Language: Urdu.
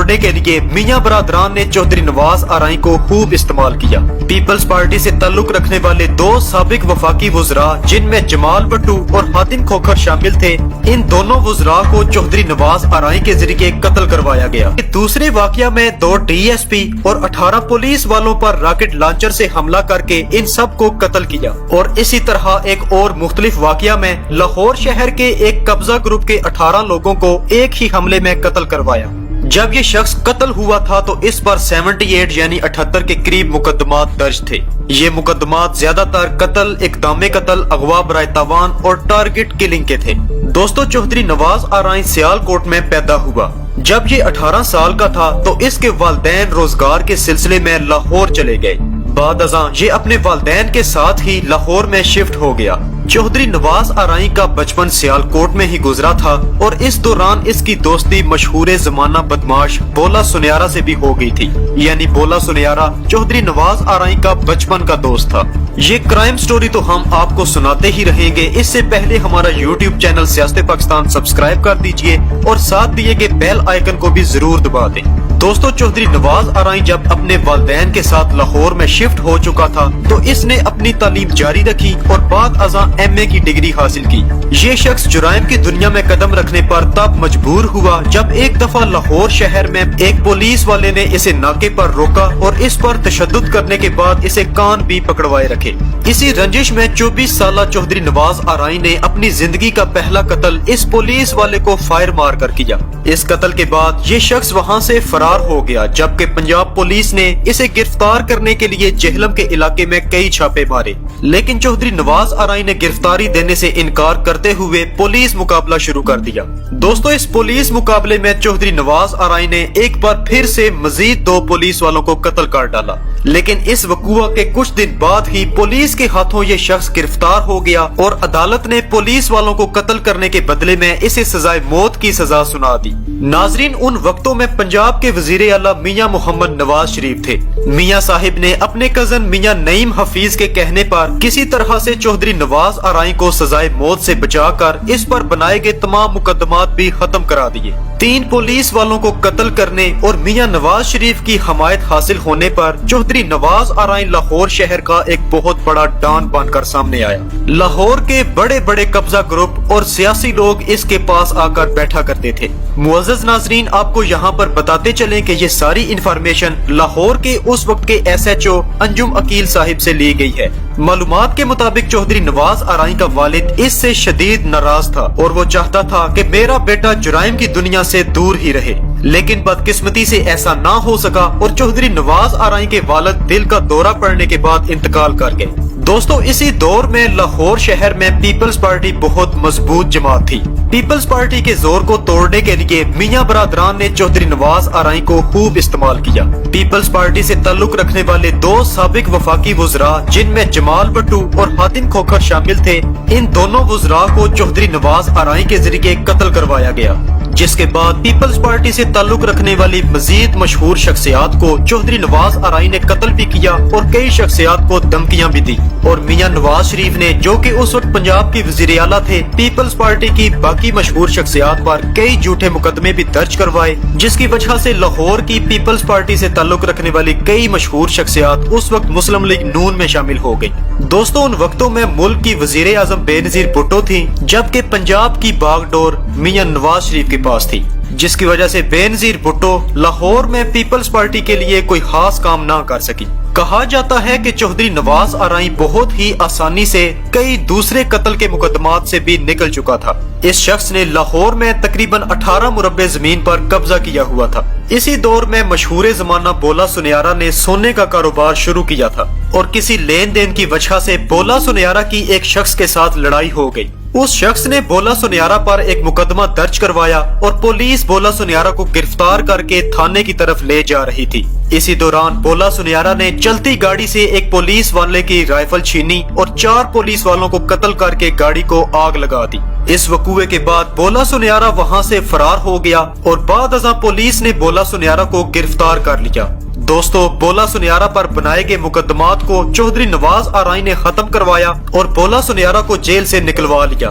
توڑنے کے لیے میاں برادران نے چودھری نواز آرائی کو خوب استعمال کیا۔ پیپلز پارٹی سے تعلق رکھنے والے دو سابق وفاقی وزراء جن میں جمال بٹو اور حاتم کھوکھر شامل تھے، ان دونوں وزراء کو چودھری نواز آرائی کے ذریعے قتل کروایا گیا۔ دوسرے واقعہ میں 2 DSP اور 18 پولیس والوں پر راکٹ لانچر سے حملہ کر کے ان سب کو قتل کیا، اور اسی طرح ایک اور مختلف واقعہ میں لاہور شہر کے ایک قبضہ گروپ کے 18 لوگوں کو ایک ہی حملے میں قتل کروایا۔ جب یہ شخص قتل ہوا تھا تو اس پر 78 یعنی 78 کے قریب مقدمات درج تھے۔ یہ مقدمات زیادہ تر قتل، اقدام قتل، اغوا برائے تاوان اور ٹارگٹ کلنگ کے تھے۔ دوستو، چودھری نواز آرائی سیالکوٹ میں پیدا ہوا۔ جب یہ 18 سال کا تھا تو اس کے والدین روزگار کے سلسلے میں لاہور چلے گئے۔ بعد ازاں یہ اپنے والدین کے ساتھ ہی لاہور میں شفٹ ہو گیا۔ چودھری نواز آرائی کا بچپن سیالکوٹ میں ہی گزرا تھا اور اس دوران اس کی دوستی مشہور زمانہ بدماش بولا سنیارا سے بھی ہو گئی تھی۔ یعنی بولا سنیارا چودھری نواز آرائی کا بچپن کا دوست تھا۔ یہ کرائم سٹوری تو ہم آپ کو سناتے ہی رہیں گے، اس سے پہلے ہمارا یوٹیوب چینل سیاست پاکستان سبسکرائب کر دیجئے اور ساتھ دیے گئے بیل آئیکن کو بھی ضرور دبا دیں۔ دوستو، چودھری نواز آرائی جب اپنے والدین کے ساتھ لاہور میں شفٹ ہو چکا تھا تو اس نے اپنی تعلیم جاری رکھی اور بعد ازاں MA کی ڈگری حاصل کی۔ یہ شخص جرائم کی دنیا میں قدم رکھنے پر تب مجبور ہوا جب ایک دفعہ لاہور شہر میں ایک پولیس والے نے اسے ناکے پر روکا اور اس پر تشدد کرنے کے بعد اسے کان بھی پکڑوائے رکھے۔ اسی رنجش میں 24 سالہ چودھری نواز آرائی نے اپنی زندگی کا پہلا قتل اس پولیس والے کو فائر مار کر کیا۔ اس قتل کے بعد یہ شخص وہاں سے فرار ہو گیا، جبکہ پنجاب پولیس نے اسے گرفتار کرنے کے لیے جہلم کے علاقے میں کئی چھاپے مارے، لیکن چودھری نواز آرائی نے گرفتاری دینے سے انکار کرتے ہوئے پولیس مقابلہ شروع کر دیا۔ دوستو، اس پولیس مقابلے میں چودھری نواز آرائی نے ایک بار پھر سے مزید 2 پولیس والوں کو قتل کر ڈالا، لیکن اس وقوع کے کچھ دن بعد ہی پولیس کے ہاتھوں یہ شخص گرفتار ہو گیا اور عدالت نے پولیس والوں کو قتل کرنے کے بدلے میں اسے سزائے موت کی سزا سنا دی۔ ناظرین، ان وقتوں میں پنجاب کے وزیر اعلیٰ میاں محمد نواز شریف تھے۔ میاں صاحب نے اپنے کزن میاں نعیم حفیظ کے کہنے پر کسی طرح سے چودھری نواز آرائی کو سزائے موت سے بچا کر اس پر بنائے گئے تمام مقدمات بھی ختم کرا دیے۔ 3 پولیس والوں کو قتل کرنے اور میاں نواز شریف کی حمایت حاصل ہونے پر چودھری نواز آرائی لاہور شہر کا ایک بہت بڑا ڈان بن کر سامنے آیا۔ لاہور کے بڑے بڑے قبضہ گروپ اور سیاسی لوگ اس کے پاس آ کر بیٹھا کرتے تھے۔ معزز ناظرین، آپ کو یہاں پر بتاتے چلیں کہ یہ ساری انفارمیشن لاہور کے اس وقت کے SHO انجم عقیل صاحب سے لی گئی ہے۔ معلومات کے مطابق چودھری نواز آرائی کا والد اس سے شدید ناراض تھا اور وہ چاہتا تھا کہ میرا بیٹا جرائم کی دنیا سے دور ہی رہے، لیکن بدقسمتی سے ایسا نہ ہو سکا اور چودھری نواز آرائی کے والد دل کا دورہ پڑنے کے بعد انتقال کر گئے۔ دوستو، اسی دور میں لاہور شہر میں پیپلز پارٹی بہت مضبوط جماعت تھی۔ پیپلز پارٹی کے زور کو توڑنے کے لیے میاں برادران نے چودھری نواز آرائی کو خوب استعمال کیا۔ پیپلز پارٹی سے تعلق رکھنے والے 2 سابق وفاقی وزراء جن میں جمال بٹو اور حاتم کھوکھر شامل تھے، ان دونوں وزراء کو چودھری نواز آرائی کے ذریعے قتل کروایا گیا، جس کے بعد پیپلز پارٹی سے تعلق رکھنے والی مزید مشہور شخصیات کو چودھری نواز آرائی نے قتل بھی کیا اور کئی شخصیات کو دھمکیاں بھی دی۔ اور میاں نواز شریف نے، جو کہ اس وقت پنجاب کی وزیر اعلیٰ تھے، پیپلز پارٹی کی باقی مشہور شخصیات پر کئی جھوٹے مقدمے بھی درج کروائے، جس کی وجہ سے لاہور کی پیپلز پارٹی سے تعلق رکھنے والی کئی مشہور شخصیات اس وقت مسلم لیگ نون میں شامل ہو گئی۔ دوستو، ان وقتوں میں ملک کی وزیر اعظم بے نظیر بھٹو تھی، جبکہ پنجاب کی باغ ڈور میاں نواز شریف کے پاس تھی، جس کی وجہ سے بے نظیر بھٹو لاہور میں پیپلز پارٹی کے لیے کوئی خاص کام نہ کر سکی۔ کہا جاتا ہے کہ چودھری نواز آرائی بہت ہی آسانی سے کئی دوسرے قتل کے مقدمات سے بھی نکل چکا تھا۔ اس شخص نے لاہور میں تقریباً 18 مربع زمین پر قبضہ کیا ہوا تھا۔ اسی دور میں مشہور زمانہ بولا سنیارا نے سونے کا کاروبار شروع کیا تھا اور کسی لین دین کی وجہ سے بولا سنیارا کی ایک شخص کے ساتھ لڑائی ہو گئی۔ اس شخص نے بولا سنیارا پر ایک مقدمہ درج کروایا اور پولیس بولا سنیارا کو گرفتار کر کے تھانے کی طرف لے جا رہی تھی۔ اسی دوران بولا سنیارا نے چلتی گاڑی سے ایک پولیس والے کی رائفل چھینی اور 4 پولیس والوں کو قتل کر کے گاڑی کو آگ لگا دی۔ اس وقوعے کے بعد بولا سنیارا وہاں سے فرار ہو گیا اور بعد ازاں پولیس نے بولا سنیارا کو گرفتار کر لیا۔ دوستو، بولا سنیارا پر بنائے گئے مقدمات کو چودھری نواز آرائی نے ختم کروایا اور بولا سنیارا کو جیل سے نکلوا لیا۔